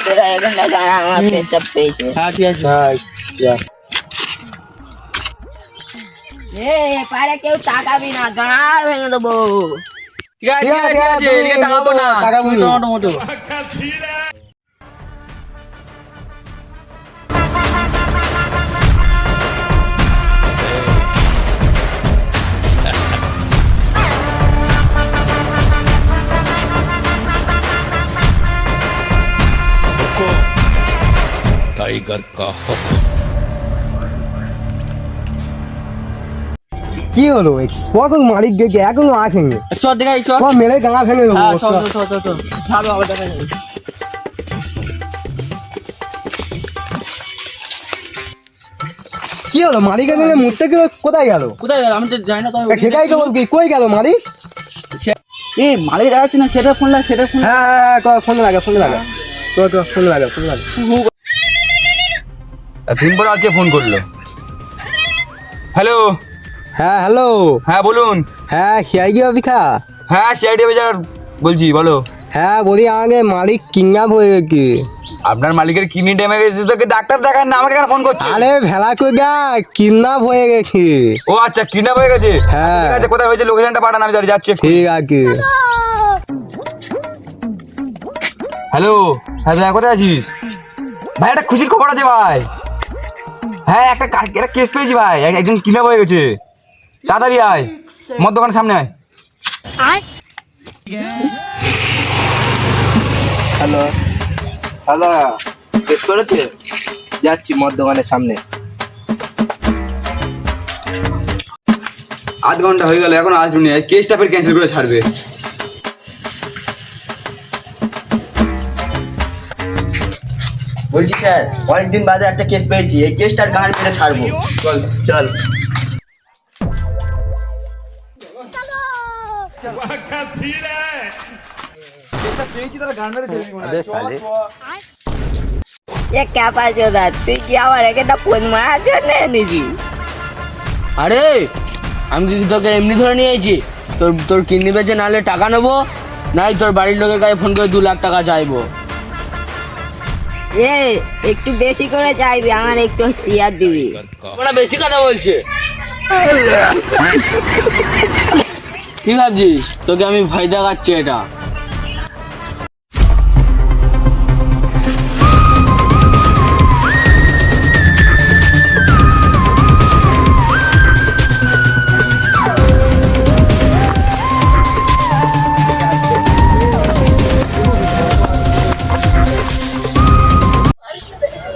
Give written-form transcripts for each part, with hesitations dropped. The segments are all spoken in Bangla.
তোরা এখানটা দাঁড়া, আমার পেছাব পেয়েছে। হ্যাঁ ঠিক আছে। পারে কেউ তাকাবি না, দাঁড়া ভেঙে দেবো। ঠিক আছে এদিকে তাকাবো না, তুমি টমেটো মতো। टाइगर का हुक्म। কি হলো কখন মালিক গেছে এখনো আসেনি? চল দেখাই চল। মেরে গাঙা ভেঙে দেবো। হ্যাঁ চল চল চল চল ভালো হবে দেখা যাবে। কি হলো মালিক এখানে মুহূর্তে কোথায় গেল? কোথায় গেল আমি তো জানি না। সেটাই তো বলছি, কই গেল মালিক? এ মালিক যাচ্ছে না, সেটা ফোন লাগ, সেটা ফোন। হ্যাঁ ফোন লাগা ফোন লাগা তো ফোন লাগা ফোন লাগা। দিন পর আর কে ফোন করলো? হ্যালো। হ্যাঁ হ্যালো। হ্যাঁ বলুন। হ্যাঁ সিআইডি অফিসার? হ্যাঁ সিআইডি অফিসার বলছি, বলো। হ্যাঁ বলি আমাকে মালিক কিডন্যাপ হয়ে গেছে। আপনার মালিকের কিডনি ড্যামেজ হয়েছে, তোকে ডাক্তার দেখান না, আমাকে কেন ফোন করছে? আরে ভেলা কই গা কিডন্যাপ হয়ে গেছে। ও আচ্ছা, কিডন্যাপ হয়ে গেছে। হ্যাঁ। ঠিক আছে, কোথায় হয়েছে লোকেশনটা পাঠান, আমি যাচ্ছি একটু। ঠিক আছে। হ্যালো। হ্যাঁ ভাই কোথায় আছিস? ভাই একটা খুশির খবর আছে ভাই। হ্যাঁ একটা কেস পেয়েছি ভাই, একজন কিডন্যাপ হয়ে গেছে। তাড়াতাড়ি আয়, মদ দোকানের সামনে আয়। হ্যালো হ্যালো, শেষ করেছে? যাচ্ছি মদ দোকানের সামনে। আধ ঘন্টা হয়ে গেল, এখন আসবি না। কেসটা ফের ক্যান্সেল করে ছাড়বে। বলছি স্যার, অনেকদিন বাদে একটা কেস পেয়েছি, এই কেসটার গান মেরে ছাড়বো। চল চল। এ ক্যাপা চোদা, তুই কি আমার একটা ফোন মারার জন্য এনেছি? আরে আমি কি তোকে এমনি ধরে নিয়ে এসেছি? তোর কিডনি বেচে নাহলে টাকা নেবো, নাই তোর বাড়ির লোকের কাছে ফোন করে 2 লাখ টাকা চাইবো। এ একটু বেশি করে চাইবি, আমার একটু শেয়ার দিবি। মানে বেশি কথা বলছে। কি ভাবছিস তোকে আমি ভয় দেখাচ্ছি এটা?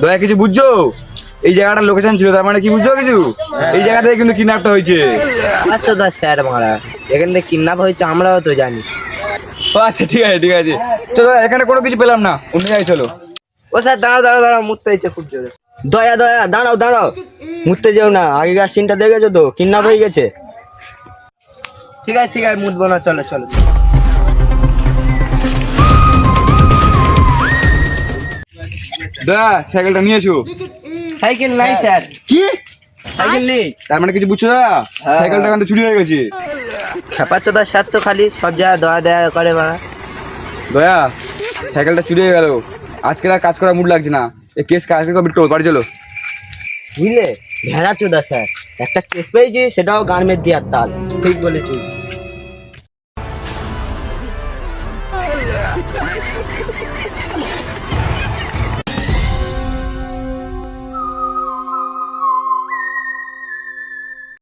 দয়া কিছু বুঝছো? এই জায়গাটার লোকেশন ছিল, তার মানে কি বুঝছো কিছু? এই জায়গা থেকে কিন্তু কিডন্যাপটা হয়েছে। আচ্ছা দা স্যার মারা এখান থেকে কিডন্যাপ হয়েছে, আমরাও তো জানি। ও আচ্ছা ঠিক আছে ঠিক আছে, চলো এখানে কোনো কিছু পেলাম না, অন্য জায়গায় চলো। ও স্যার দাঁড়াও দাঁড়াও দাঁড়াও, মুততে হয়েছে খুব জোরে। দয়া দয়া দাঁড়াও দাঁড়াও, মুততে যেও না, আগেকার সিনটা দেখেছো তো, কিডন্যাপ হয়ে গেছে। ঠিক আছে মুতবো না, চলো চলো। দয়া সাইকেলটা নিয়ে এসো। সাইকেল নাই স্যার। কি? সাইকেল নেই? তার মানে কিছু বুঝছো না? সাইকেলটা কিন্তু চুরি হয়ে গেছে। খেপাচ্ছোদা স্যার তো খালি সব জায়গায় দয়া দয়া করে মারা। দয়া সাইকেলটা চুরি হয়ে গেল, আজকে আর কাজ করার মুড লাগছে না। এই কেস কাজ করে বাড়ি চলো। বুঝলে ভেড়া চোদা স্যার, একটা কেস পেয়েছি, সেটাও গার্মেন্ট দিয়ার তাল। ঠিক বলেছি।